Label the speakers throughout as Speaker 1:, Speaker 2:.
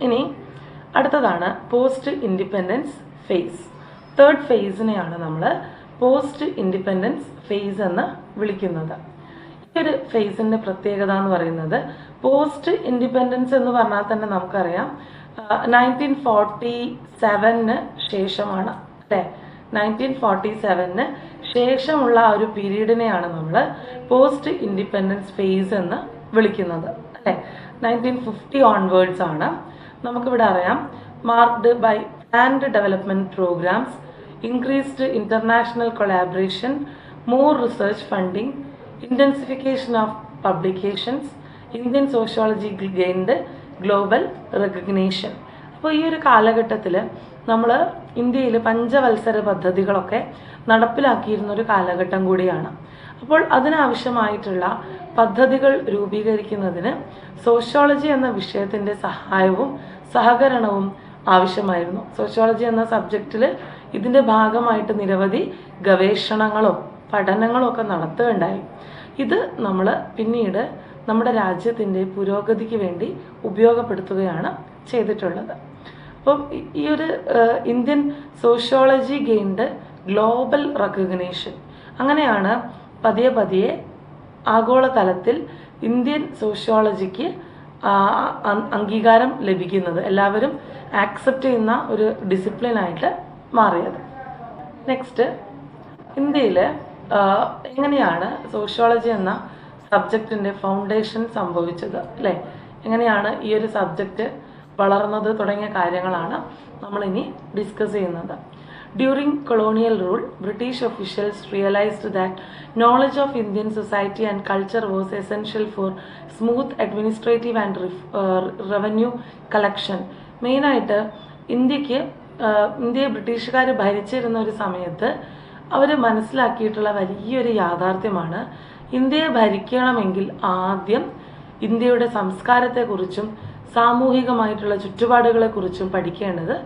Speaker 1: ഇനി അടുത്തതാണ് post independence face. Third ഫേസിനെയാണ് നമ്മൾ പോസ്റ്റ് ഇൻഡിപെൻഡൻസ് ഫേസ് എന്ന് വിളിക്കുന്നത്. ഈ ഒരു ഫേസിൻ്റെ പ്രത്യേകത എന്ന് പറയുന്നത്, പോസ്റ്റ് ഇൻഡിപെൻഡൻസ് എന്ന് പറഞ്ഞാൽ തന്നെ നമുക്കറിയാം 1947 ശേഷമാണ് അല്ലേ. 1947 ശേഷമുള്ള ആ ഒരു പീരീഡിനെയാണ് നമ്മൾ പോസ്റ്റ് ഇൻഡിപെൻഡൻസ് ഫേസ് എന്ന് വിളിക്കുന്നത് അല്ലേ. 1950 ഓൺവേർഡ്സ് ആണ്. നമുക്കിവിടെ അറിയാം, marked by planned development programs, increased international collaboration, more research funding, intensification of publications, Indian sociology gained global recognition. അപ്പോൾ ഈ ഒരു കാലഘട്ടത്തിൽ നമ്മൾ ഇന്ത്യയിൽ പഞ്ചവത്സര പദ്ധതികളൊക്കെ നടപ്പിലാക്കിയിരുന്ന ഒരു കാലഘട്ടം കൂടിയാണ്. അപ്പോൾ അതിനാവശ്യമായിട്ടുള്ള പദ്ധതികൾ രൂപീകരിക്കുന്നതിന് സോഷ്യോളജി എന്ന വിഷയത്തിൻ്റെ സഹായവും സഹകരണവും ആവശ്യമായിരുന്നു. സോഷ്യോളജി എന്ന സബ്ജക്റ്റിൽ ഇതിൻ്റെ ഭാഗമായിട്ട് നിരവധി ഗവേഷണങ്ങളും പഠനങ്ങളും ഒക്കെ നടത്തുകയുണ്ടായി. ഇത് നമ്മൾ പിന്നീട് നമ്മുടെ രാജ്യത്തിൻ്റെ പുരോഗതിക്ക് വേണ്ടി ഉപയോഗപ്പെടുത്തുകയാണ് ചെയ്തിട്ടുള്ളത്. അപ്പം ഈ ഒരു Indian sociology gained global recognition, അങ്ങനെയാണ് പതിയെ പതിയെ ആഗോളതലത്തിൽ ഇന്ത്യൻ സോഷ്യോളജിക്ക് അംഗീകാരം ലഭിക്കുന്നത്, എല്ലാവരും ആക്സെപ്റ്റ് ചെയ്യുന്ന ഒരു ഡിസിപ്ലിനായിട്ട് മാറിയത്. നെക്സ്റ്റ്, ഇന്ത്യയിൽ എങ്ങനെയാണ് സോഷ്യോളജി എന്ന സബ്ജക്റ്റിൻ്റെ ഫൗണ്ടേഷൻ സംഭവിച്ചത് അല്ലേ, എങ്ങനെയാണ് ഈ ഒരു സബ്ജക്റ്റ് വളർന്നത് തുടങ്ങിയ കാര്യങ്ങളാണ് നമ്മളിനി ഡിസ്കസ് ചെയ്യുന്നത്. During colonial rule, British officials realized that knowledge of Indian society and culture was essential for smooth administrative and revenue collection. മെയിനായിട്ട് ഇന്ത്യയെ ബ്രിട്ടീഷുകാർ ഭരിച്ചിരുന്ന ഒരു സമയത്ത് അവർ മനസ്സിലാക്കിയിട്ടുള്ള വലിയൊരു യാഥാർത്ഥ്യമാണ്, ഇന്ത്യയെ ഭരിക്കണമെങ്കിൽ ആദ്യം ഇന്ത്യയുടെ സംസ്കാരത്തെക്കുറിച്ചും സാമൂഹികമായിട്ടുള്ള ചുറ്റുപാടുകളെക്കുറിച്ചും പഠിക്കേണ്ടത്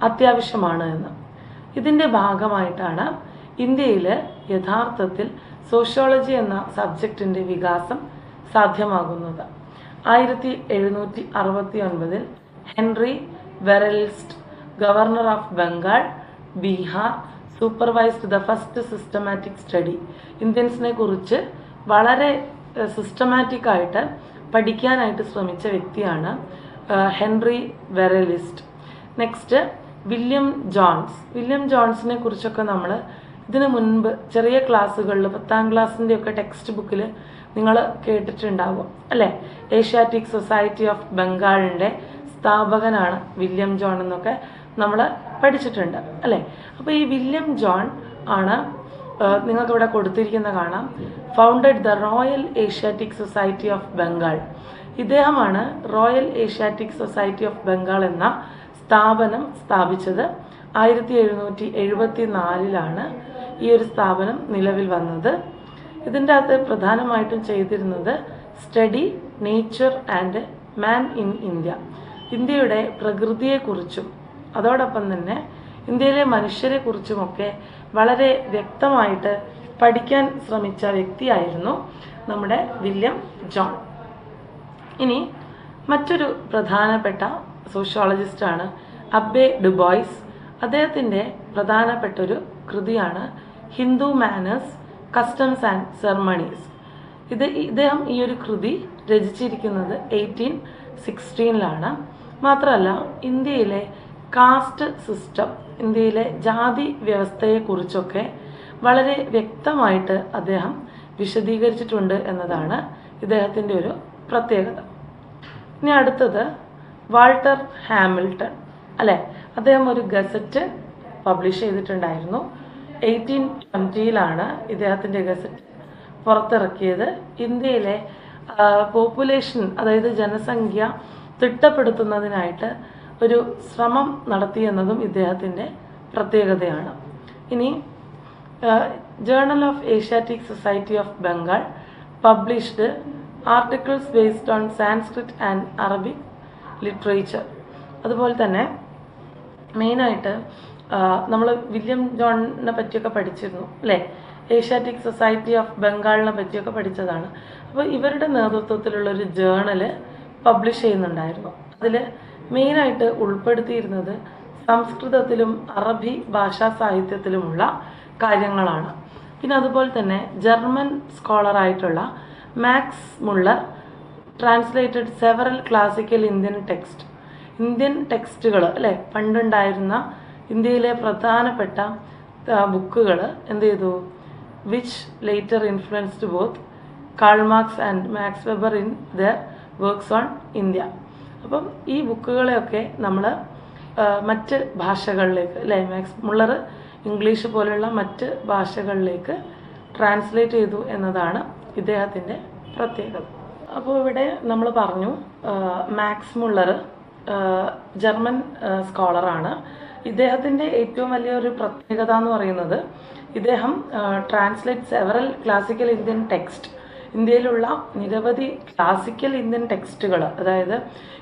Speaker 1: അത്യാവശ്യമാണ് എന്ന്. ഇതിൻ്റെ ഭാഗമായിട്ടാണ് ഇന്ത്യയിൽ യഥാർത്ഥത്തിൽ സോഷ്യോളജി എന്ന സബ്ജക്റ്റിൻ്റെ വികാസം സാധ്യമാകുന്നത്. 1769 Henry Verelst, governor of Bengal, Bihar, supervised the first systematic study. ഇന്ത്യൻസിനെ കുറിച്ച് വളരെ സിസ്റ്റമാറ്റിക്കായിട്ട് പഠിക്കാനായിട്ട് ശ്രമിച്ച വ്യക്തിയാണ് ഹെൻറി വെറലിസ്റ്റ്. നെക്സ്റ്റ്, വില്യം ജോൺസിനെ കുറിച്ചൊക്കെ നമ്മൾ ഇതിനു മുൻപ് ചെറിയ ക്ലാസ്സുകളിൽ 10ാം ക്ലാസ്സിൻ്റെയൊക്കെ ടെക്സ്റ്റ് ബുക്കിൽ നിങ്ങൾ കേട്ടിട്ടുണ്ടാകും അല്ലേ. ഏഷ്യാറ്റിക് സൊസൈറ്റി ഓഫ് ബംഗാളിൻ്റെ സ്ഥാപകനാണ് വില്യം ജോൺ എന്നൊക്കെ നമ്മൾ പഠിച്ചിട്ടുണ്ട് അല്ലേ. അപ്പോൾ ഈ വില്യം ജോൺ ആണ് നിങ്ങൾക്കിവിടെ കൊടുത്തിരിക്കുന്ന കാണാം, founded the Royal Asiatic Society of Bengal. ഇദ്ദേഹമാണ് Royal Asiatic Society of Bengal എന്ന സ്ഥാപനം സ്ഥാപിച്ചത്. 1774 ഈ ഒരു സ്ഥാപനം നിലവിൽ വന്നത്. ഇതിൻ്റെ അകത്ത് പ്രധാനമായിട്ടും ചെയ്തിരുന്നത് study nature and man in India, ഇന്ത്യയുടെ പ്രകൃതിയെക്കുറിച്ചും അതോടൊപ്പം തന്നെ ഇന്ത്യയിലെ മനുഷ്യരെക്കുറിച്ചുമൊക്കെ വളരെ വ്യക്തമായിട്ട് പഠിക്കാൻ ശ്രമിച്ച വ്യക്തിയായിരുന്നു നമ്മുടെ വില്യം ജോൺ. ഇനി മറ്റൊരു പ്രധാനപ്പെട്ട സോഷ്യോളജിസ്റ്റാണ് അബ്ബെ ഡുബോയ്സ്. അദ്ദേഹത്തിൻ്റെ പ്രധാനപ്പെട്ടൊരു കൃതിയാണ് Hindu manners, customs and ceremonies. ഇദ്ദേഹം ഈ ഒരു കൃതി രചിച്ചിരിക്കുന്നത് 1816 മാത്രമല്ല, ഇന്ത്യയിലെ കാസ്റ്റ് സിസ്റ്റം, ഇന്ത്യയിലെ ജാതി വ്യവസ്ഥയെക്കുറിച്ചൊക്കെ വളരെ വ്യക്തമായിട്ട് അദ്ദേഹം വിശദീകരിച്ചിട്ടുണ്ട് എന്നതാണ് ഇദ്ദേഹത്തിൻ്റെ ഒരു പ്രത്യേകത. ഇനി അടുത്തത് വാൾട്ടർ ഹാമിൽട്ടൺ അല്ലേ. അദ്ദേഹം ഒരു ഗസറ്റ് പബ്ലിഷ് ചെയ്തിട്ടുണ്ടായിരുന്നു. 1820 ഇദ്ദേഹത്തിൻ്റെ ഗസറ്റ് പുറത്തിറക്കിയത്. ഇന്ത്യയിലെ പോപ്പുലേഷൻ, അതായത് ജനസംഖ്യ തിട്ടപ്പെടുത്തുന്നതിനായിട്ട് ഒരു ശ്രമം നടത്തിയെന്നതും ഇദ്ദേഹത്തിൻ്റെ പ്രത്യേകതയാണ്. ഇനി journal of Asiatic Society of Bengal published articles based on Sanskrit and Arabic literature. അതുപോലെ തന്നെ മെയിനായിട്ട് നമ്മൾ വില്യം ജോണിനെ പറ്റിയൊക്കെ പഠിച്ചിരുന്നു അല്ലേ, ഏഷ്യാറ്റിക് സൊസൈറ്റി ഓഫ് ബംഗാളിനെ പറ്റിയൊക്കെ പഠിച്ചതാണ്. അപ്പോൾ ഇവരുടെ നേതൃത്വത്തിലുള്ളൊരു ജേർണൽ പബ്ലിഷ് ചെയ്യുന്നുണ്ടായിരുന്നു. അതിൽ മെയിനായിട്ട് ഉൾപ്പെടുത്തിയിരുന്നത് സംസ്കൃതത്തിലും അറബി ഭാഷാ സാഹിത്യത്തിലുമുള്ള കാര്യങ്ങളാണ്. പിന്നെ അതുപോലെ തന്നെ ജർമ്മൻ സ്കോളറായിട്ടുള്ള Max Muller translated several classical Indian ടെക്സ്റ്റുകൾ അല്ലേ, പണ്ടുണ്ടായിരുന്ന ഇന്ത്യയിലെ പ്രധാനപ്പെട്ട ബുക്കുകൾ എന്ത് ചെയ്തു, which later influenced both Karl Marx and Max Weber in their works on India. അപ്പം ഈ ബുക്കുകളെയൊക്കെ നമ്മൾ മറ്റ് ഭാഷകളിലേക്ക് അല്ലേ, മാക്സ് മുള്ളർ ഇംഗ്ലീഷ് പോലെയുള്ള മറ്റ് ഭാഷകളിലേക്ക് ട്രാൻസ്ലേറ്റ് ചെയ്തു എന്നതാണ് ഇദ്ദേഹത്തിൻ്റെ പ്രത്യേകത. അപ്പോൾ ഇവിടെ നമ്മൾ പറഞ്ഞു മാക്സ് മുള്ളർ ജർമ്മൻ സ്കോളറാണ്. ഇദ്ദേഹത്തിൻ്റെ ഏറ്റവും വലിയൊരു പ്രത്യേകത എന്ന് പറയുന്നത് ഇദ്ദേഹം translate several classical Indian text, ഇന്ത്യയിലുള്ള നിരവധി ക്ലാസിക്കൽ ഇന്ത്യൻ ടെക്സ്റ്റുകൾ, അതായത്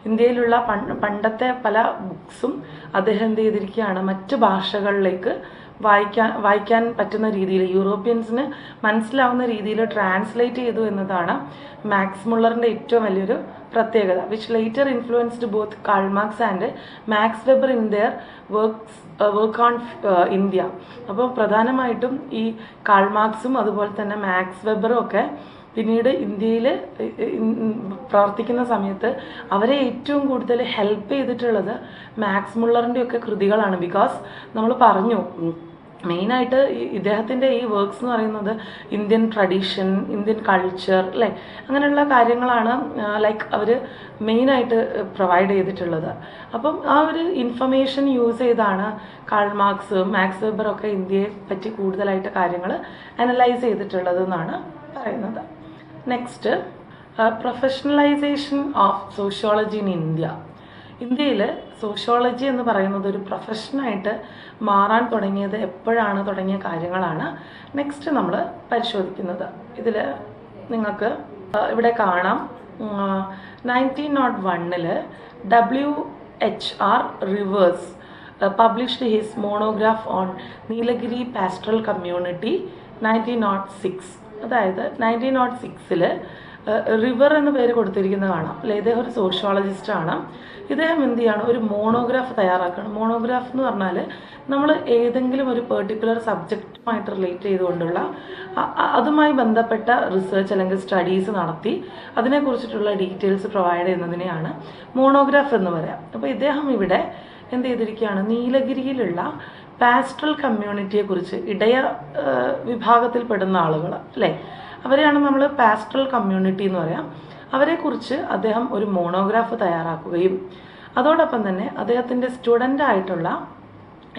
Speaker 1: ഇന്ത്യയിലുള്ള പണ്ടത്തെ പല ബുക്സും അദ്ദേഹം എന്ത് ചെയ്തിരിക്കുകയാണ്, മറ്റ് ഭാഷകളിലേക്ക് വായിക്കാൻ പറ്റുന്ന രീതിയിൽ, യൂറോപ്യൻസിന് മനസ്സിലാവുന്ന രീതിയിൽ ട്രാൻസ്ലേറ്റ് ചെയ്തു എന്നതാണ് മാക്സ് മുള്ളറിൻ്റെ ഏറ്റവും വലിയൊരു പ്രത്യേകത. Which later influenced both Karl Marx and Max Weber in their work on India. അപ്പോൾ പ്രധാനമായിട്ടും ഈ കാൾ മാർക്സും അതുപോലെ തന്നെ മാക്സ് വെബറും ഒക്കെ പിന്നീട് ഇന്ത്യയിൽ പ്രവർത്തിക്കുന്ന സമയത്ത് അവരെ ഏറ്റവും കൂടുതൽ ഹെൽപ്പ് ചെയ്തിട്ടുള്ളത് മാക്സ് മുള്ളറിൻ്റെ ഒക്കെ കൃതികളാണ്. ബിക്കോസ് നമ്മൾ പറഞ്ഞു മെയിനായിട്ട് ഇദ്ദേഹത്തിൻ്റെ ഈ വർക്ക്സ് എന്ന് പറയുന്നത് ഇന്ത്യൻ ട്രഡീഷൻ, ഇന്ത്യൻ കൾച്ചർ അല്ലേ, അങ്ങനെയുള്ള കാര്യങ്ങളാണ് ലൈക്ക് അവർ മെയിനായിട്ട് പ്രൊവൈഡ് ചെയ്തിട്ടുള്ളത്. അപ്പം ആ ഒരു ഇൻഫർമേഷൻ യൂസ് ചെയ്താണ് കാൾ മാർക്സ്, മാക്സ് വെബറൊക്കെ ഇന്ത്യയെ പറ്റി കൂടുതലായിട്ട് കാര്യങ്ങൾ അനലൈസ് ചെയ്തിട്ടുള്ളത് എന്നാണ് പറയുന്നത്. Next, professionalisation of sociology in India. ഇന്ത്യയിൽ സോഷ്യോളജി എന്ന് പറയുന്നത് ഒരു പ്രൊഫഷനായിട്ട് മാറാൻ തുടങ്ങിയത് എപ്പോഴാണ് തുടങ്ങിയ കാര്യങ്ങളാണ് നെക്സ്റ്റ് നമ്മൾ പരിശോധിക്കുന്നത്. ഇതിൽ നിങ്ങൾക്ക് ഇവിടെ കാണാം 1901 WHR reverse published his monograph on Nilgiri pastoral community 1906. അതായത് 1906 റിവർ എന്ന പേര് കൊടുത്തിരിക്കുന്നത് കാണാം അല്ലെ. ഇദ്ദേഹം ഒരു സോഷ്യോളജിസ്റ്റാണ്. ഇദ്ദേഹം എന്ത് ചെയ്യാണ്, ഒരു മോണോഗ്രാഫ് തയ്യാറാക്കണം. മോണോഗ്രാഫ് എന്ന് പറഞ്ഞാൽ നമ്മൾ ഏതെങ്കിലും ഒരു പെർട്ടിക്കുലർ സബ്ജക്റ്റുമായിട്ട് റിലേറ്റ് ചെയ്തുകൊണ്ടുള്ള അതുമായി ബന്ധപ്പെട്ട റിസർച്ച് അല്ലെങ്കിൽ സ്റ്റഡീസ് നടത്തി അതിനെക്കുറിച്ചിട്ടുള്ള ഡീറ്റെയിൽസ് പ്രൊവൈഡ് ചെയ്യുന്നതിനെയാണ് മോണോഗ്രാഫ് എന്ന് പറയാം. അപ്പോൾ ഇദ്ദേഹം ഇവിടെ എന്ത് ചെയ്തിരിക്കുകയാണ്, നീലഗിരിയിലുള്ള പാസ്റ്ററൽ കമ്മ്യൂണിറ്റിയെക്കുറിച്ച്, ഇടയ വിഭാഗത്തിൽപ്പെടുന്ന ആളുകൾ അല്ലേ, അവരെയാണ് നമ്മൾ പാസ്റ്ററൽ കമ്മ്യൂണിറ്റി എന്ന് പറയാം. അവരെക്കുറിച്ച് അദ്ദേഹം ഒരു മോണോഗ്രാഫ് തയ്യാറാക്കുകയും അതോടൊപ്പം തന്നെ അദ്ദേഹത്തിൻ്റെ സ്റ്റുഡൻ്റ് ആയിട്ടുള്ള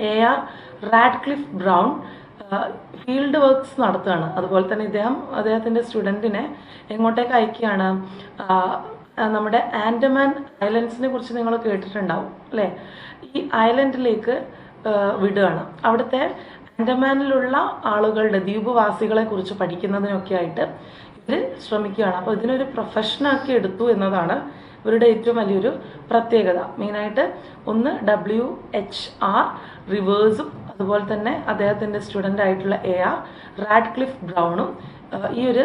Speaker 1: AR Radcliffe brown field works നടത്തുകയാണ്. അതുപോലെ തന്നെ അദ്ദേഹത്തിൻ്റെ സ്റ്റുഡൻറ്റിനെ എങ്ങോട്ടേക്ക് അയക്കുകയാണ്, നമ്മുടെ ആൻഡമാൻ ഐലൻഡ്സിനെ കുറിച്ച് നിങ്ങൾ കേട്ടിട്ടുണ്ടാവും അല്ലേ. ഈ ഐലൻഡിലേക്ക് വിടുകയാണ്. അവിടുത്തെ ആൻഡമാനിലുള്ള ആളുകളുടെ, ദ്വീപുവാസികളെ കുറിച്ച് പഠിക്കുന്നതിനൊക്കെ ആയിട്ട് ഇവർ ശ്രമിക്കുകയാണ്. അപ്പോൾ ഇതിനൊരു പ്രൊഫഷനാക്കി എടുത്തു എന്നതാണ് ഇവരുടെ ഏറ്റവും വലിയൊരു പ്രത്യേകത. മെയിനായിട്ട് ഒന്ന് WHR റിവേഴ്സും അതുപോലെ തന്നെ അദ്ദേഹത്തിൻ്റെ സ്റ്റുഡൻ്റ് ആയിട്ടുള്ള AR റാഡ്ക്ലിഫ് ബ്രൗണും ഈ ഒരു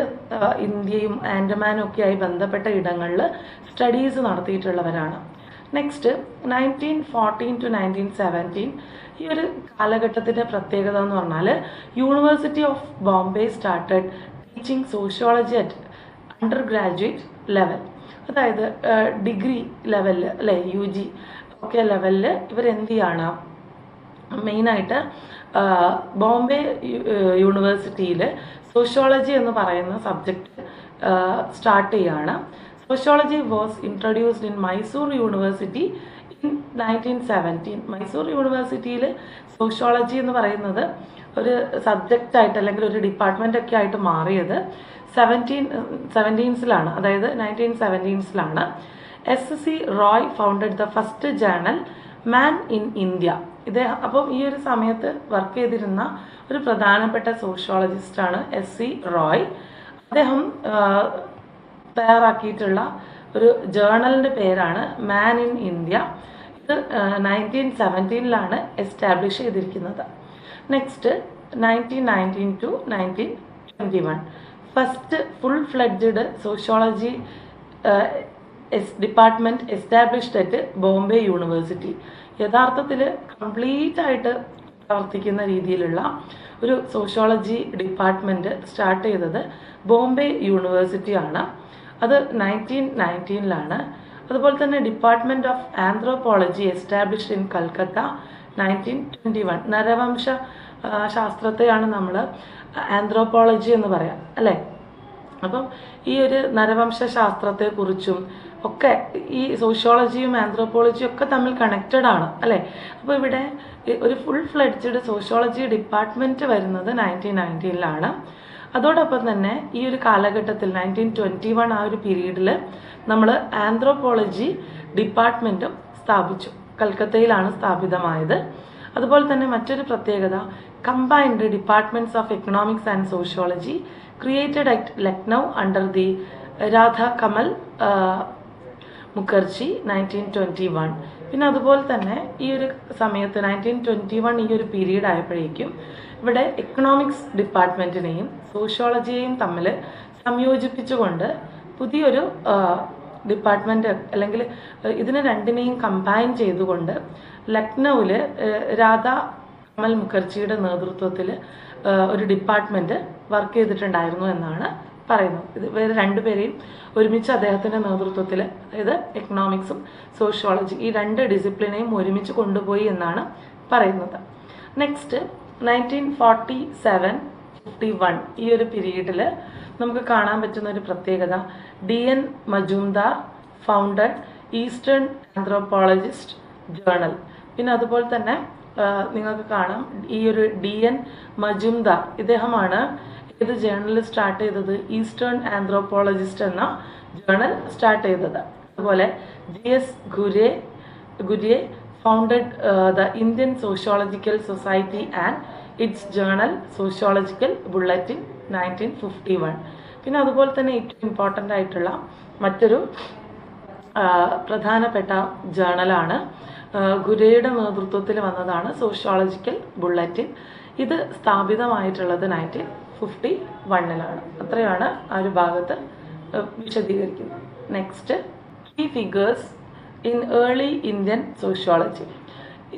Speaker 1: ഇന്ത്യയും ആൻഡമാനും ഒക്കെ ആയി ബന്ധപ്പെട്ട ഇടങ്ങളിൽ സ്റ്റഡീസ് നടത്തിയിട്ടുള്ളവരാണ്. നെക്സ്റ്റ് 1914 to 1917 ഈ ഒരു കാലഘട്ടത്തിൻ്റെ പ്രത്യേകത എന്ന് പറഞ്ഞാൽ university of Bombay started teaching sociology at under graduate level. അതായത് ഡിഗ്രി ലെവലിൽ അല്ലേ, UG ഒക്കെ ലെവലിൽ ഇവരെന്ത് ചെയ്യാണ്, മെയിനായിട്ട് ബോംബെ യൂണിവേഴ്സിറ്റിയിൽ സോഷ്യോളജി എന്ന് പറയുന്ന സബ്ജക്റ്റ് സ്റ്റാർട്ട് ചെയ്യുകയാണ്. Sociology was introduced in Mysore university in 1917. Mysore യൂണിവേഴ്സിറ്റിയിൽ സോഷ്യോളജി എന്ന് പറയുന്നത് ഒരു സബ്ജക്റ്റായിട്ട് അല്ലെങ്കിൽ ഒരു ഡിപ്പാർട്ട്മെൻ്റ് ഒക്കെ ആയിട്ട് മാറിയത് 1770s, അതായത് 1917s. SC Roy founded the first journal man in India. ഇദ്ദേഹം അപ്പം ഈ ഒരു സമയത്ത് വർക്ക് ചെയ്തിരുന്ന ഒരു പ്രധാനപ്പെട്ട സോഷ്യോളജിസ്റ്റാണ് SC റോയ്. അദ്ദേഹം തയ്യാറാക്കിയിട്ടുള്ള ഒരു ജേണലിൻ്റെ പേരാണ് മാൻ ഇൻ ഇന്ത്യ. ഇത് 1917 എസ്റ്റാബ്ലിഷ് ചെയ്തിരിക്കുന്നത്. Next 1919 to 1921 first full fledged sociology department established at Bombay university. യഥാർത്ഥത്തിൽ കംപ്ലീറ്റ് ആയിട്ട് പ്രവർത്തിക്കുന്ന രീതിയിലുള്ള ഒരു സോഷ്യോളജി ഡിപ്പാർട്ട്മെൻറ്റ് സ്റ്റാർട്ട് ചെയ്തത് ബോംബെ യൂണിവേഴ്സിറ്റിയാണ്. അത് 1919 അതുപോലെ തന്നെ department of anthropology established in Calcutta 1921. നരവംശ ശാസ്ത്രത്തെയാണ് നമ്മൾ ആന്ത്രോപോളജി എന്ന് പറയാം അല്ലേ. അപ്പം ഈ ഒരു നരവംശ ശാസ്ത്രത്തെക്കുറിച്ചും ഒക്കെ ഈ സോഷ്യോളജിയും ആന്ത്രോപോളജിയും ഒക്കെ തമ്മിൽ കണക്റ്റഡ് ആണ് അല്ലേ. അപ്പോൾ ഇവിടെ ഒരു ഫുൾ ഫ്ലെഡ്ജ്ഡ് സോഷ്യോളജി ഡിപ്പാർട്ട്മെൻറ്റ് വരുന്നത് 1919. അതോടൊപ്പം തന്നെ ഈ ഒരു കാലഘട്ടത്തിൽ 1921 ആ ഒരു പീരീഡിൽ നമ്മൾ ആന്ത്രോപോളജി ഡിപ്പാർട്ട്മെൻറ്റും സ്ഥാപിച്ചു. കൽക്കത്തയിലാണ് സ്ഥാപിതമായത്. അതുപോലെ തന്നെ മറ്റൊരു പ്രത്യേകത, combined departments of economics and sociology created at Lucknow under the Radha Kamal Mukherjee 1921. പിന്നെ അതുപോലെ തന്നെ ഈ ഒരു സമയത്ത് 1921 ഈ ഒരു പീരീഡ് ആയപ്പോഴേക്കും ഇവിടെ എക്കണോമിക്സ് ഡിപ്പാർട്ട്മെൻറ്റിനെയും സോഷ്യോളജിയെയും തമ്മിൽ സംയോജിപ്പിച്ചുകൊണ്ട് പുതിയൊരു ഡിപ്പാർട്ട്മെൻറ്റ് അല്ലെങ്കിൽ ഇതിനെ രണ്ടിനെയും കമ്പൈൻ ചെയ്തുകൊണ്ട് ലക്നൗവിൽ രാധ കമൽ മുഖർജിയുടെ നേതൃത്വത്തിൽ ഒരു ഡിപ്പാർട്ട്മെൻറ്റ് വർക്ക് ചെയ്തിട്ടുണ്ടായിരുന്നു എന്നാണ് പറയുന്നത്. ഇത് വേറെ രണ്ടുപേരെയും ഒരുമിച്ച് അദ്ദേഹത്തിൻ്റെ നേതൃത്വത്തിൽ, അതായത് എക്കണോമിക്സും സോഷ്യോളജി ഈ രണ്ട് ഡിസിപ്ലിനെയും ഒരുമിച്ച് കൊണ്ടുപോയി എന്നാണ് പറയുന്നത്. നെക്സ്റ്റ് 1947-51 ഈ ഒരു പീരീഡിൽ നമുക്ക് കാണാൻ പറ്റുന്ന ഒരു പ്രത്യേകത, DN Majumdar founded eastern anthropologist journal. പിന്നെ അതുപോലെ തന്നെ നിങ്ങൾക്ക് കാണാം ഈ ഒരു DN മജുംദാർ ഇദ്ദേഹമാണ് ഇത് ജേണൽ സ്റ്റാർട്ട് ചെയ്തത്, ഈസ്റ്റേൺ ആന്ത്രോപോളജിസ്റ്റ് എന്ന ജേണൽ സ്റ്റാർട്ട് ചെയ്തത്. അതുപോലെ GS Ghurye founded the Indian Sociological Society and its journal Sociological Bulletin 1951. പിന്നെ അതുപോലെ തന്നെ ഏറ്റവും ഇമ്പോർട്ടൻ്റ് ആയിട്ടുള്ള മറ്റൊരു പ്രധാനപ്പെട്ട ജേണലാണ് ഗുരയുടെ നേതൃത്വത്തിൽ വന്നതാണ് സോഷ്യോളജിക്കൽ ബുള്ളറ്റിൻ. ഇത് സ്ഥാപിതമായിട്ടുള്ളത് 1951. അത്രയാണ് ആ ഒരു ഭാഗത്ത് വിശദീകരിക്കുന്നത്. Next, key figures in early Indian sociology.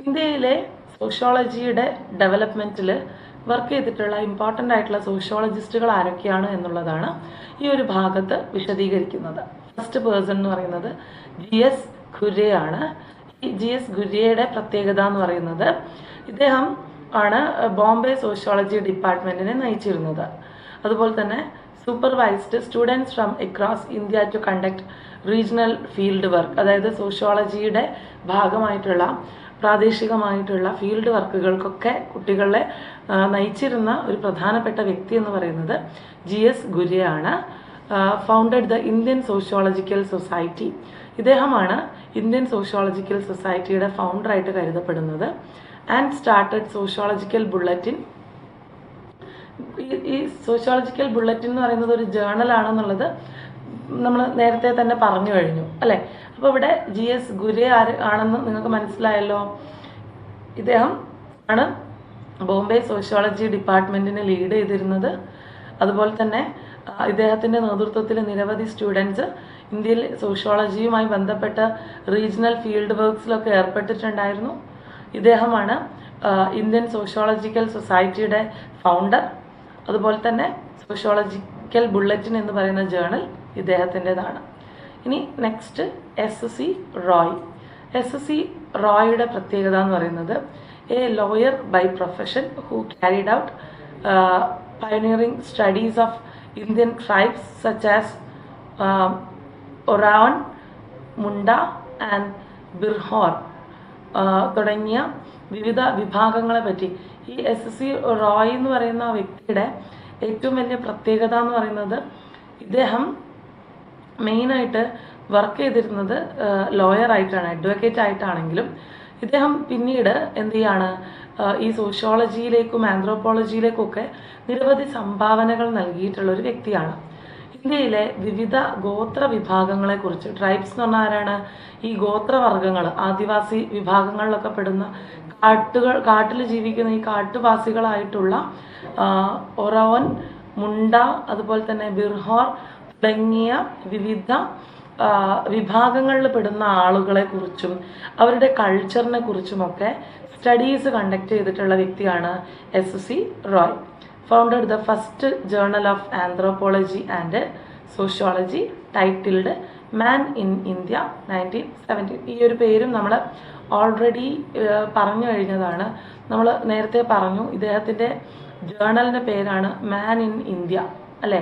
Speaker 1: ഇന്ത്യയിലെ സോഷ്യോളജിയുടെ ഡെവലപ്മെൻറ്റിൽ വർക്ക് ചെയ്തിട്ടുള്ള ഇമ്പോർട്ടൻ്റ് ആയിട്ടുള്ള സോഷ്യോളജിസ്റ്റുകൾ ആരൊക്കെയാണ് എന്നുള്ളതാണ് ഈ ഒരു ഭാഗത്ത് വിശദീകരിക്കുന്നത്. ഫസ്റ്റ് പേഴ്സൺ എന്ന് പറയുന്നത് GS ഖുരയാണ്. ഈ GS ഖുരയുടെ പ്രത്യേകത എന്ന് പറയുന്നത് ഇദ്ദേഹം ആണ് ബോംബെ സോഷ്യോളജി ഡിപ്പാർട്ട്മെൻറ്റിനെ നയിച്ചിരുന്നത്. അതുപോലെ തന്നെ supervised students from across India to conduct regional field work, അതായത് സോഷ്യോളജിയുടെ ഭാഗമായിട്ടുള്ള പ്രാദേശികമായിട്ടുള്ള ഫീൽഡ് വർക്കുകൾക്കൊക്കെ കുട്ടികളെ നയിച്ചിരുന്ന ഒരു പ്രധാനപ്പെട്ട വ്യക്തി എന്ന് പറയുന്നത് GS ഖുരയാണ്. Founded the Indian Sociological Society, ഇദ്ദേഹമാണ് ഇന്ത്യൻ സോഷ്യോളജിക്കൽ സൊസൈറ്റിയുടെ ഫൗണ്ടറായിട്ട് കരുതപ്പെടുന്നത്. And started Sociological Bulletin. ഈ സോഷ്യോളജിക്കൽ ബുള്ളറ്റിൻ എന്ന് പറയുന്നത് ഒരു ജേണലാണെന്നുള്ളത് നമ്മൾ നേരത്തെ തന്നെ പറഞ്ഞു കഴിഞ്ഞു അല്ലേ. അപ്പോൾ ഇവിടെ GS ഖുരെ ആണെന്ന് നിങ്ങൾക്ക് മനസ്സിലായല്ലോ. ഇദ്ദേഹം ആണ് ബോംബെ സോഷ്യോളജി ഡിപ്പാർട്ട്മെൻറ്റിനെ ലീഡ് ചെയ്തിരുന്നത്. അതുപോലെ തന്നെ ഇദ്ദേഹത്തിൻ്റെ നേതൃത്വത്തിൽ നിരവധി സ്റ്റുഡൻസ് ഇന്ത്യയിൽ സോഷ്യോളജിയുമായി ബന്ധപ്പെട്ട റീജിയണൽ ഫീൽഡ് വർക്ക്സിലൊക്കെ ഏർപ്പെട്ടിട്ടുണ്ടായിരുന്നു. ഇദ്ദേഹമാണ് ഇന്ത്യൻ സോഷ്യോളജിക്കൽ സൊസൈറ്റിയുടെ ഫൗണ്ടർ. അതുപോലെ തന്നെ സോഷ്യോളജിക്കൽ ബുള്ളറ്റിൻ എന്ന് പറയുന്ന ജേണൽ ഇദ്ദേഹത്തിൻ്റെതാണ്. ഇനി നെക്സ്റ്റ് SC റോയ്. SC റോയുടെ പ്രത്യേകത എന്ന് പറയുന്നത് a lawyer by profession who carried out pioneering studies of Indian tribes such as Oraon, Munda and Birhor തുടങ്ങിയ വിവിധ വിഭാഗങ്ങളെ പറ്റി. ഈ SC റോയ് എന്ന് പറയുന്ന വ്യക്തിയുടെ ഏറ്റവും വലിയ പ്രത്യേകത എന്ന് പറയുന്നത് ഇദ്ദേഹം മെയിനായിട്ട് വർക്ക് ചെയ്തിരുന്നത് ലോയർ ആയിട്ടാണ്, അഡ്വക്കേറ്റ് ആയിട്ടാണെങ്കിലും ഇദ്ദേഹം പിന്നീട് എന്ത് ചെയ്യാണ്, ഈ സോഷ്യോളജിയിലേക്കും ആന്ത്രോപോളജിയിലേക്കും ഒക്കെ നിരവധി സംഭാവനകൾ നൽകിയിട്ടുള്ള ഒരു വ്യക്തിയാണ്. ഇന്ത്യയിലെ വിവിധ ഗോത്ര വിഭാഗങ്ങളെക്കുറിച്ച്, ട്രൈബ്സ് എന്ന് പറഞ്ഞാൽ ആരാണ്, ഈ ഗോത്രവർഗ്ഗങ്ങൾ, ആദിവാസി വിഭാഗങ്ങളിലൊക്കെ പെടുന്ന കാട്ടിൽ ജീവിക്കുന്ന ഈ കാട്ടുവാസികളായിട്ടുള്ള ഒറവൻ, മുണ്ട, അതുപോലെ തന്നെ ബിർഹോർ തുടങ്ങിയ വിവിധ വിഭാഗങ്ങളിൽ പെടുന്ന ആളുകളെ കുറിച്ചും അവരുടെ കൾച്ചറിനെ കുറിച്ചുമൊക്കെ സ്റ്റഡീസ് കണ്ടക്ട് ചെയ്തിട്ടുള്ള വ്യക്തിയാണ് SC Roy. Founded the first journal of anthropology and sociology titled man in India 1917. ഈ ഒരു പേരും നമ്മൾ ഓൾറെഡി പറഞ്ഞു കഴിഞ്ഞതാണ്. നമ്മൾ നേരത്തെ പറഞ്ഞു ഇദ്ദേഹത്തിൻ്റെ ജേർണലിൻ്റെ പേരാണ് മാൻ ഇൻ ഇന്ത്യ അല്ലേ.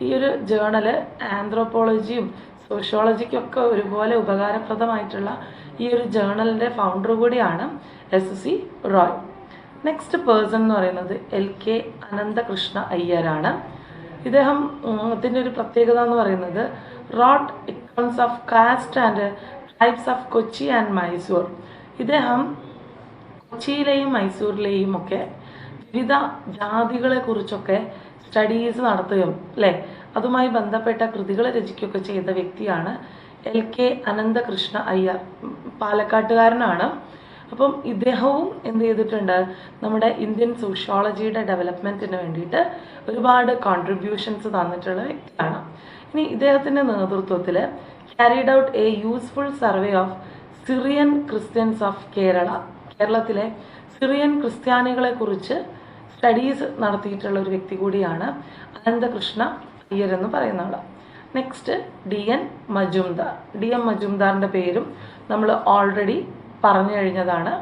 Speaker 1: ഈ ഒരു ജേർണല് ആന്ത്രോപോളജിയും സോഷ്യോളജിക്കൊക്കെ ഒരുപോലെ ഉപകാരപ്രദമായിട്ടുള്ള ഈ ഒരു ജേർണലിൻ്റെ ഫൗണ്ടർ കൂടിയാണ് SC റോയ്. നെക്സ്റ്റ് പേഴ്സൺ എന്ന് പറയുന്നത് LK അനന്തകൃഷ്ണ അയ്യരാണ്. ഇദ്ദേഹത്തിൻ്റെ ഒരു പ്രത്യേകത എന്ന് പറയുന്നത് rote accounts of caste and tribes of Kochi and Mysore. ഇദ്ദേഹം കൊച്ചിയിലെയും മൈസൂരിലെയും ഒക്കെ വിവിധ ജാതികളെ കുറിച്ചൊക്കെ സ്റ്റഡീസ് നടത്തുകയും അല്ലേ അതുമായി ബന്ധപ്പെട്ട കൃതികൾ രചിക്കുകയൊക്കെ ചെയ്ത വ്യക്തിയാണ് LK അനന്തകൃഷ്ണ അയ്യർ. പാലക്കാട്ടുകാരനാണ്. അപ്പം ഇദ്ദേഹവും എന്ത് ചെയ്തിട്ടുണ്ട്, നമ്മുടെ ഇന്ത്യൻ സോഷ്യോളജിയുടെ ഡെവലപ്മെൻറ്റിന് വേണ്ടിയിട്ട് ഒരുപാട് കോൺട്രിബ്യൂഷൻസ് തന്നിട്ടുള്ള വ്യക്തിയാണ്. ഇനി ഇദ്ദേഹത്തിൻ്റെ നേതൃത്വത്തിൽ carried out A useful survey of Syrian Christians of Kerala. കേരളത്തിലെ സിറിയൻ ക്രിസ്ത്യാനികളെ കുറിച്ച് സ്റ്റഡീസ് നടത്തിയിട്ടുള്ള ഒരു വ്യക്തി കൂടിയാണ് അനന്തകൃഷ്ണ അയ്യർ എന്ന് പറയുന്ന ആൾ. Next DN Majumdar. DN മജുംദാറിൻ്റെ പേരും നമ്മൾ ഓൾറെഡി പറഞ്ഞു കഴിഞ്ഞതാണ്.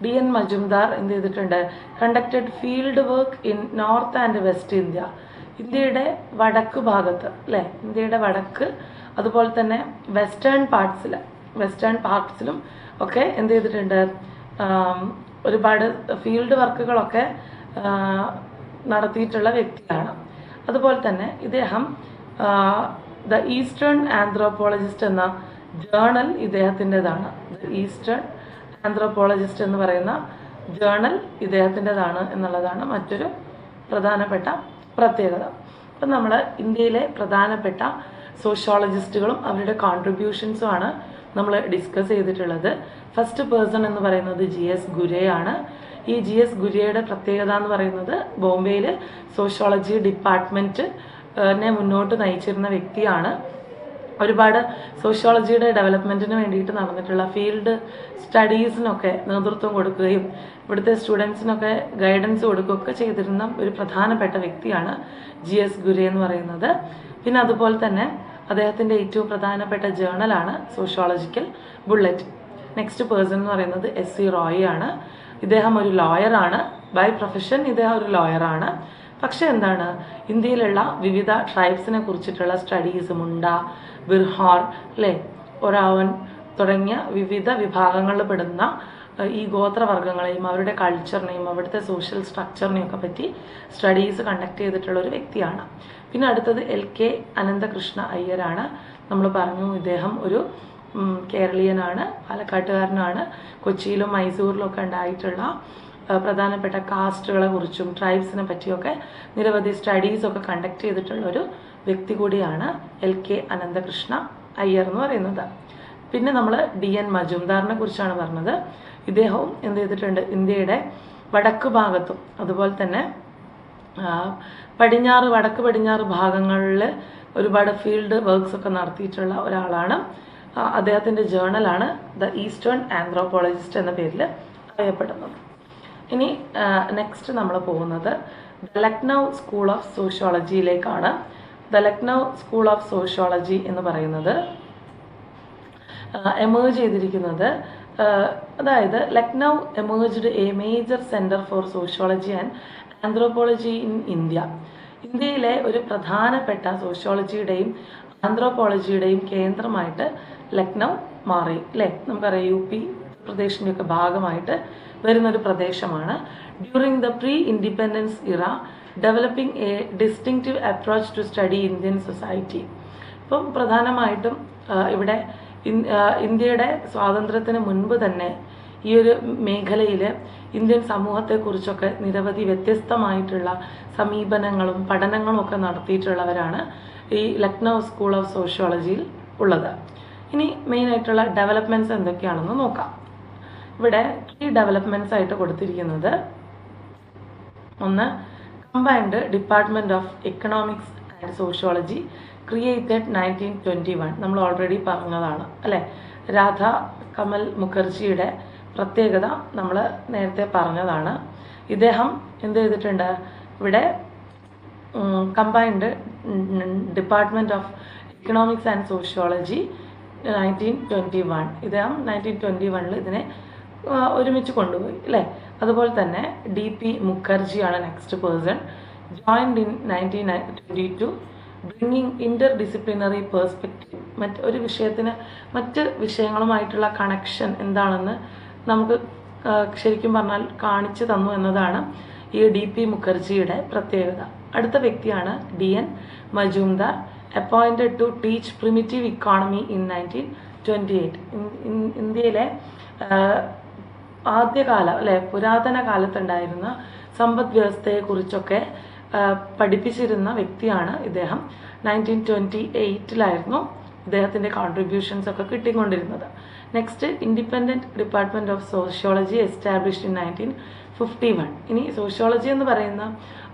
Speaker 1: DN മജുംദാർ എന്ത് ചെയ്തിട്ടുണ്ട്, conducted field work in north and west India. ഇന്ത്യയുടെ വടക്ക് ഭാഗത്ത് അല്ലേ, ഇന്ത്യയുടെ വടക്ക് അതുപോലെ തന്നെ വെസ്റ്റേൺ പാർട്സിലും ഒക്കെ എന്ത് ചെയ്തിട്ടുണ്ട്, ഒരുപാട് ഫീൽഡ് വർക്കുകളൊക്കെ നടത്തിയിട്ടുള്ള വ്യക്തിയാണ്. അതുപോലെ തന്നെ ഇദ്ദേഹം ദ ഈസ്റ്റേൺ ആന്ത്രോപോളജിസ്റ്റ് എന്ന ജേർണൽ ഇദ്ദേഹത്തിൻ്റെതാണ്. ദ ഈസ്റ്റേൺ ആന്ത്രോപോളജിസ്റ്റ് എന്ന് പറയുന്ന ജേർണൽ ഇദ്ദേഹത്തിൻ്റെതാണ് എന്നുള്ളതാണ് മറ്റൊരു പ്രധാനപ്പെട്ട പ്രത്യേകത. അപ്പം നമ്മൾ ഇന്ത്യയിലെ പ്രധാനപ്പെട്ട സോഷ്യോളജിസ്റ്റുകളും അവരുടെ കോൺട്രിബ്യൂഷൻസുമാണ് നമ്മൾ ഡിസ്കസ് ചെയ്തിട്ടുള്ളത്. ഫസ്റ്റ് പേഴ്സൺ എന്ന് പറയുന്നത് GS ഗുരയാണ്. ഈ GS ഗുരയുടെ പ്രത്യേകത എന്ന് പറയുന്നത് ബോംബെയിൽ സോഷ്യോളജി ഡിപ്പാർട്ട്മെൻറ്റിനെ മുന്നോട്ട് നയിച്ചിരുന്ന വ്യക്തിയാണ്. ഒരുപാട് സോഷ്യോളജിയുടെ ഡെവലപ്മെൻറ്റിന് വേണ്ടിയിട്ട് നടന്നിട്ടുള്ള ഫീൽഡ് സ്റ്റഡീസിനൊക്കെ നേതൃത്വം കൊടുക്കുകയും ഇവിടുത്തെ സ്റ്റുഡൻസിനൊക്കെ ഗൈഡൻസ് കൊടുക്കുകയൊക്കെ ചെയ്തിരുന്ന ഒരു പ്രധാനപ്പെട്ട വ്യക്തിയാണ് GS ഗുര എന്ന് പറയുന്നത്. പിന്നെ അതുപോലെ തന്നെ അദ്ദേഹത്തിൻ്റെ ഏറ്റവും പ്രധാനപ്പെട്ട ജേർണലാണ് സോഷ്യോളജിക്കൽ ബുള്ളറ്റ്. നെക്സ്റ്റ് പേഴ്സൺ എന്ന് പറയുന്നത് SC റോയ് ആണ്. ഇദ്ദേഹം ഒരു ലോയറാണ്. ബൈ പ്രൊഫഷൻ ഇദ്ദേഹം ഒരു ലോയറാണ്. പക്ഷെ എന്താണ്, ഇന്ത്യയിലുള്ള വിവിധ ട്രൈബ്സിനെ കുറിച്ചിട്ടുള്ള സ്റ്റഡീസ്, മുണ്ട, ബിർഹാർ അല്ലേ, ഒരാവൻ തുടങ്ങിയ വിവിധ വിഭാഗങ്ങളിൽ പെടുന്ന ഈ ഗോത്രവർഗ്ഗങ്ങളെയും അവരുടെ കൾച്ചറിനെയും അവിടുത്തെ സോഷ്യൽ സ്ട്രക്ചറിനെയും ഒക്കെ പറ്റി സ്റ്റഡീസ് കണ്ടക്ട് ചെയ്തിട്ടുള്ള ഒരു വ്യക്തിയാണ്. പിന്നെ അടുത്തത് LK അനന്തകൃഷ്ണ അയ്യരാണ്. നമ്മൾ പറഞ്ഞു ഇദ്ദേഹം ഒരു കേരളീയനാണ്, പാലക്കാട്ടുകാരനാണ്. കൊച്ചിയിലും മൈസൂരിലും ഒക്കെ ഉണ്ടായിട്ടുള്ള പ്രധാനപ്പെട്ട കാസ്റ്റുകളെ കുറിച്ചും ട്രൈബ്സിനെ പറ്റിയൊക്കെ നിരവധി സ്റ്റഡീസൊക്കെ കണ്ടക്ട് ചെയ്തിട്ടുള്ള ഒരു വ്യക്തി കൂടിയാണ് LK അനന്തകൃഷ്ണ അയ്യർ എന്ന് പറയുന്നത്. പിന്നെ നമ്മൾ DN മജുംദാറിനെ കുറിച്ചാണ് പറഞ്ഞത്. ഇദ്ദേഹവും എന്ത് ചെയ്തിട്ടുണ്ട്, ഇന്ത്യയുടെ വടക്ക് ഭാഗത്തും അതുപോലെ തന്നെ വടക്ക് പടിഞ്ഞാറ് ഭാഗങ്ങളിൽ ഒരുപാട് ഫീൽഡ് വർക്ക്സ് ഒക്കെ നടത്തിയിട്ടുള്ള ഒരാളാണ്. അദ്ദേഹത്തിൻ്റെ ജേർണലാണ് ദ ഈസ്റ്റേൺ ആന്ത്രോപോളജിസ്റ്റ് എന്ന പേരിൽ അറിയപ്പെടുന്നത്. ഇനി നെക്സ്റ്റ് നമ്മൾ പോകുന്നത് ദ ലക്നൗ സ്കൂൾ ഓഫ് സോഷ്യോളജിയിലേക്കാണ്. The Lucknow school of sociology എന്ന് പറയുന്നത് എമേർജ് ചെയ്തിരിക്കുന്നത്, അതായത് Lucknow emerged a major centre for sociology and anthropology in India. ഇന്ത്യയിലെ ഒരു പ്രധാനപ്പെട്ട സോഷ്യോളജിയുടെയും ആന്ത്രോപോളജിയുടെയും കേന്ദ്രമായിട്ട് ലക്നൗ മാറി അല്ലേ. നമുക്കറിയാം UP പ്രദേശിൻ്റെയൊക്കെ ഭാഗമായിട്ട് വരുന്നൊരു പ്രദേശമാണ്. During the pre independence era developing a distinctive approach to study Indian society. ഇപ്പം പ്രധാനമായിട്ടും ഇവിടെ ഇന്ത്യയുടെ സ്വാതന്ത്ര്യത്തിന് മുൻപ് തന്നെ ഈ ഒരു മേഖലയിൽ ഇന്ത്യൻ സമൂഹത്തെക്കുറിച്ചൊക്കെ നിരവധി വ്യത്യസ്തമായിട്ടുള്ള സമീപനങ്ങളും പഠനങ്ങളും ഒക്കെ നടത്തിയിട്ടുള്ളവരാണ് ഈ ലക്നൗ സ്കൂൾ ഓഫ് സോഷ്യോളജിയിൽ ഉള്ളത്. ഇനി മെയിനായിട്ടുള്ള ഡെവലപ്മെൻറ്റ്സ് എന്തൊക്കെയാണെന്ന് നോക്കാം. ഇവിടെ ഈ ഡെവലപ്മെൻറ്റ്സ് ആയിട്ട് കൊടുത്തിരിക്കുന്നത്, ഒന്ന് combined department of economics and sociology created 1921. നമ്മൾ ഓൾറെഡി പറഞ്ഞതാണ് അല്ലേ. രാധ കമൽ മുഖർജിയുടെ പ്രത്യേകത നമ്മൾ നേരത്തെ പറഞ്ഞതാണ്. ഇദ്ദേഹം എന്ത് ചെയ്തിട്ടുണ്ട്, ഇവിടെ combined department of economics and sociology 1921. ഇദ്ദേഹം 1921 ഇതിനെ ഒരുമിച്ച് കൊണ്ടുപോയി അല്ലേ. അതുപോലെ തന്നെ DP മുഖർജിയാണ് next person. Joined in 1922, bringing interdisciplinary perspective. ഒരു വിഷയത്തിന് മറ്റ് വിഷയങ്ങളുമായിട്ടുള്ള കണക്ഷൻ എന്താണെന്ന് നമുക്ക് ശരിക്കും പറഞ്ഞാൽ കാണിച്ചു തന്നു എന്നതാണ് ഈ DP മുഖർജിയുടെ പ്രത്യേകത. അടുത്ത വ്യക്തിയാണ് DN Majumdar, appointed to teach primitive economy in 1928. ഇന്ത്യയിലെ ആദ്യകാല അല്ലെ പുരാതന കാലത്തുണ്ടായിരുന്ന സമ്പദ് വ്യവസ്ഥയെക്കുറിച്ചൊക്കെ പഠിപ്പിച്ചിരുന്ന വ്യക്തിയാണ് ഇദ്ദേഹം. 1928 ഇദ്ദേഹത്തിൻ്റെ കോൺട്രിബ്യൂഷൻസ് ഒക്കെ കിട്ടിക്കൊണ്ടിരുന്നത്. Next, independent department of sociology established in 1951. ഇനി സോഷ്യോളജി എന്ന് പറയുന്ന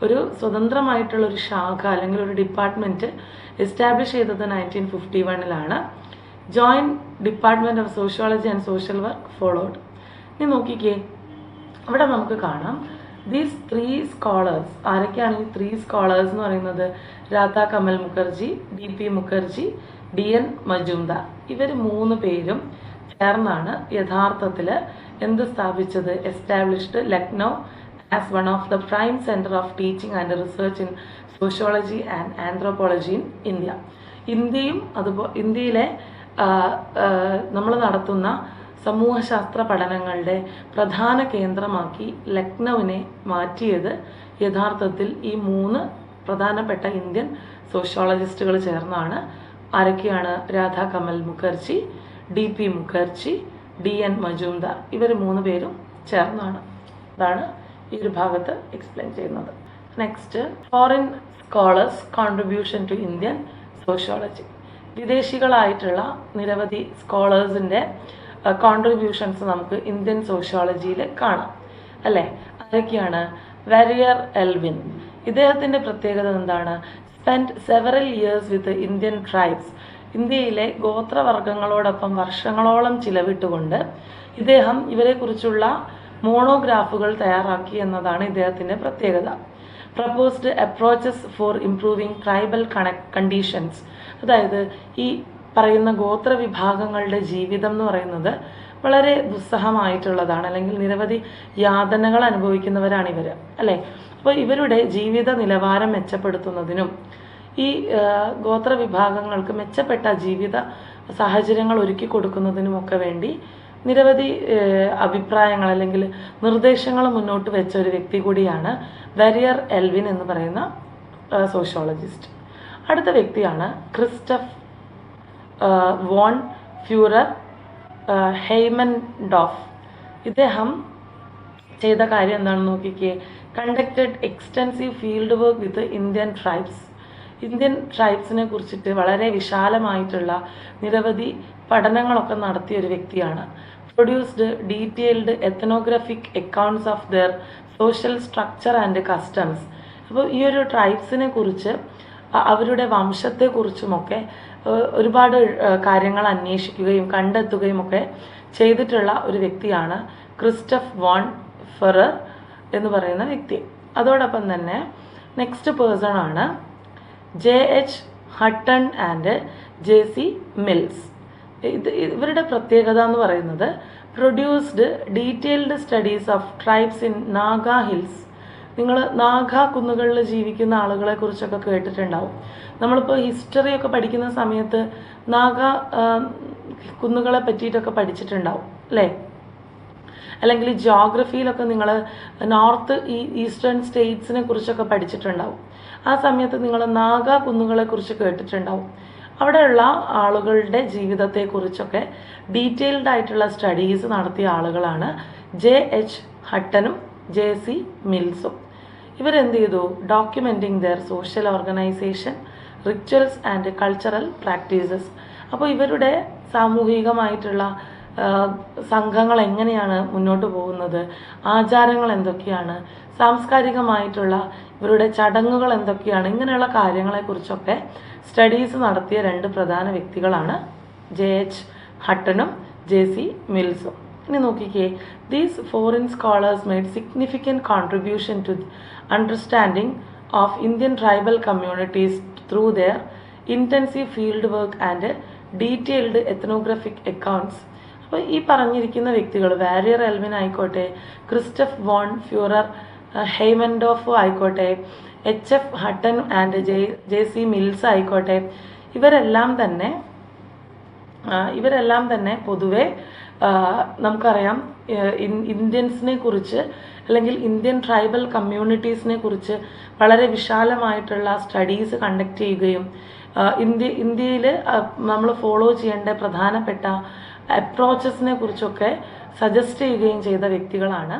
Speaker 1: ഒരു സ്വതന്ത്രമായിട്ടുള്ള ഒരു ശാഖ അല്ലെങ്കിൽ ഒരു ഡിപ്പാർട്ട്മെൻറ്റ് എസ്റ്റാബ്ലിഷ് ചെയ്തത് 1951. Joint department of sociology and social work followed. ഇനി നോക്കിക്കേ, ഇവിടെ നമുക്ക് കാണാം ദീസ് 3 സ്കോളേഴ്സ്. ആരൊക്കെയാണ് ഈ 3 സ്കോളേഴ്സ് എന്ന് പറയുന്നത്? Radha Kamal Mukherjee, DP Mukherjee, DN Majumdar. ഇവർ 3 പേരും ചേർന്നാണ് യഥാർത്ഥത്തിൽ എന്ത് സ്ഥാപിച്ചത്? Established Lucknow as one of the prime centre of teaching and research in sociology and anthropology in India. ഇന്ത്യയിലെ നമ്മൾ നടത്തുന്ന സമൂഹശാസ്ത്ര പഠനങ്ങളുടെ പ്രധാന കേന്ദ്രമാക്കി ലക്നൌവിനെ മാറ്റിയത് യഥാർത്ഥത്തിൽ ഈ 3 പ്രധാനപ്പെട്ട ഇന്ത്യൻ സോഷ്യോളജിസ്റ്റുകൾ ചേർന്നാണ്. ആരൊക്കെയാണ്? Radha Kamal Mukherjee, DP Mukherjee, DN Majumdar. ഇവർ 3 പേരും ചേർന്നാണ്. അതാണ് ഈ ഒരു ഭാഗത്ത് എക്സ്പ്ലെയിൻ ചെയ്യുന്നത്. Next, foreign scholars contribution to Indian sociology. വിദേശികളായിട്ടുള്ള നിരവധി സ്കോളേഴ്സിൻ്റെ കോൺട്രിബ്യൂഷൻസ് നമുക്ക് ഇന്ത്യൻ സോഷ്യോളജിയിൽ കാണാം അല്ലേ. ആരൊക്കെയാണ്? Verrier Elwin. ഇദ്ദേഹത്തിൻ്റെ പ്രത്യേകത എന്താണ്? Spend several years with Indian tribes. ഇന്ത്യയിലെ ഗോത്രവർഗങ്ങളോടൊപ്പം വർഷങ്ങളോളം ചിലവിട്ടുകൊണ്ട് ഇദ്ദേഹം ഇവരെക്കുറിച്ചുള്ള മോണോഗ്രാഫുകൾ തയ്യാറാക്കി എന്നതാണ് ഇദ്ദേഹത്തിൻ്റെ പ്രത്യേകത. Proposed approaches for improving tribal conditions. അതായത് ഈ പറയുന്ന ഗോത്രവിഭാഗങ്ങളുടെ ജീവിതം എന്ന് പറയുന്നത് വളരെ ദുസ്സഹമായിട്ടുള്ളതാണ്, അല്ലെങ്കിൽ നിരവധി യാതനകൾ അനുഭവിക്കുന്നവരാണ് ഇവർ അല്ലേ. അപ്പോൾ ഇവരുടെ ജീവിത നിലവാരം മെച്ചപ്പെടുത്തുന്നതിനും ഈ ഗോത്രവിഭാഗങ്ങൾക്ക് മെച്ചപ്പെട്ട ജീവിത സാഹചര്യങ്ങൾ ഒരുക്കി കൊടുക്കുന്നതിനുമൊക്കെ വേണ്ടി നിരവധി അഭിപ്രായങ്ങൾ അല്ലെങ്കിൽ നിർദ്ദേശങ്ങൾ മുന്നോട്ട് വെച്ച ഒരു വ്യക്തി കൂടിയാണ് വാരിയർ എൽവിൻ എന്ന് പറയുന്ന സോഷ്യോളജിസ്റ്റ്. അടുത്ത വ്യക്തിയാണ് ക്രിസ്റ്റഫ് വോൺ ഫ്യൂറർ ഹെയ്മൻഡോഫ്. ഇദ്ദേഹം ചെയ്ത കാര്യം എന്താണെന്ന് നോക്കിക്കേ. Conducted extensive field work with Indian tribes. Indian ട്രൈബ്സിനെ കുറിച്ചിട്ട് വളരെ വിശാലമായിട്ടുള്ള നിരവധി പഠനങ്ങളൊക്കെ നടത്തിയ ഒരു വ്യക്തിയാണ്. Produced detailed ethnographic accounts of their social structure and customs. അപ്പോൾ ഈ ഒരു ട്രൈബ്സിനെ കുറിച്ച് അവരുടെ വംശത്തെക്കുറിച്ചുമൊക്കെ ഒരുപാട് കാര്യങ്ങൾ അന്വേഷിക്കുകയും കണ്ടെത്തുകയും ഒക്കെ ചെയ്തിട്ടുള്ള ഒരു വ്യക്തിയാണ് ക്രിസ്റ്റഫ് വോൺ ഫെറർ എന്ന് പറയുന്ന വ്യക്തി. അതോടൊപ്പം തന്നെ നെക്സ്റ്റ് പേഴ്സൺ ആണ് JH Hutton and JC Mills. ഇവരുടെ പ്രത്യേകത എന്ന് പറയുന്നത് produced detailed studies of tribes in Naga hills. നിങ്ങൾ നാഗ കുന്നുകളിൽ ജീവിക്കുന്ന ആളുകളെ കുറിച്ചൊക്കെ കേട്ടിട്ടുണ്ടാവും. നമ്മളിപ്പോൾ ഹിസ്റ്ററി ഒക്കെ പഠിക്കുന്ന സമയത്ത് നാഗ കുന്നുകളെ പറ്റിയിട്ടൊക്കെ പഠിച്ചിട്ടുണ്ടാവും അല്ലേ. അല്ലെങ്കിൽ ജോഗ്രഫിയിലൊക്കെ നിങ്ങൾ നോർത്ത് ഈസ്റ്റേൺ സ്റ്റേറ്റ്സിനെ കുറിച്ചൊക്കെ പഠിച്ചിട്ടുണ്ടാവും. ആ സമയത്ത് നിങ്ങൾ നാഗ കുന്നുകളെ കുറിച്ച് കേട്ടിട്ടുണ്ടാവും. അവിടെയുള്ള ആളുകളുടെ ജീവിതത്തെക്കുറിച്ചൊക്കെ ഡീറ്റെയിൽഡ് ആയിട്ടുള്ള സ്റ്റഡീസ് നടത്തിയ ആളുകളാണ് JH ഹട്ടനും JC മിൽസും. ഇവരെന്ത് ചെയ്തു? Documenting their social organisation, rituals and cultural practices. അപ്പോൾ ഇവരുടെ സാമൂഹികമായിട്ടുള്ള സംഘങ്ങൾ എങ്ങനെയാണ് മുന്നോട്ട് പോകുന്നത്, ആചാരങ്ങൾ എന്തൊക്കെയാണ്, സാംസ്കാരികമായിട്ടുള്ള ഇവരുടെ ചടങ്ങുകൾ എന്തൊക്കെയാണ്, ഇങ്ങനെയുള്ള കാര്യങ്ങളെക്കുറിച്ചൊക്കെ സ്റ്റഡീസ് നടത്തിയ 2 പ്രധാന വ്യക്തികളാണ് JH ഹട്ടനും JC മിൽസും. ഇനി നോക്കിക്കേ, these foreign scholars made significant contribution to understanding of Indian tribal communities through their intensive field work and detailed ethnographic accounts. അപ്പോൾ ഈ പറഞ്ഞിരിക്കുന്ന വ്യക്തികൾ വാരിയർ എൽവിൻ ആയിക്കോട്ടെ, ക്രിസ്റ്റഫ് വോൺ ഫ്യൂറർ ഹെയ്മൻഡോഫ് ആയിക്കോട്ടെ, HF Hutton and JC Mills ആയിക്കോട്ടെ, ഇവരെല്ലാം തന്നെ പൊതുവെ നമുക്കറിയാം ഇന്ത്യൻസിനെ കുറിച്ച് അല്ലെങ്കിൽ ഇന്ത്യൻ ട്രൈബൽ കമ്മ്യൂണിറ്റീസിനെ കുറിച്ച് വളരെ വിശാലമായിട്ടുള്ള സ്റ്റഡീസ് കണ്ടക്ട് ചെയ്യുകയും ഇന്ത്യയിൽ നമ്മൾ ഫോളോ ചെയ്യേണ്ട പ്രധാനപ്പെട്ട അപ്രോച്ചസിനെ കുറിച്ചൊക്കെ സജസ്റ്റ് ചെയ്യുകയും ചെയ്ത വ്യക്തികളാണ്.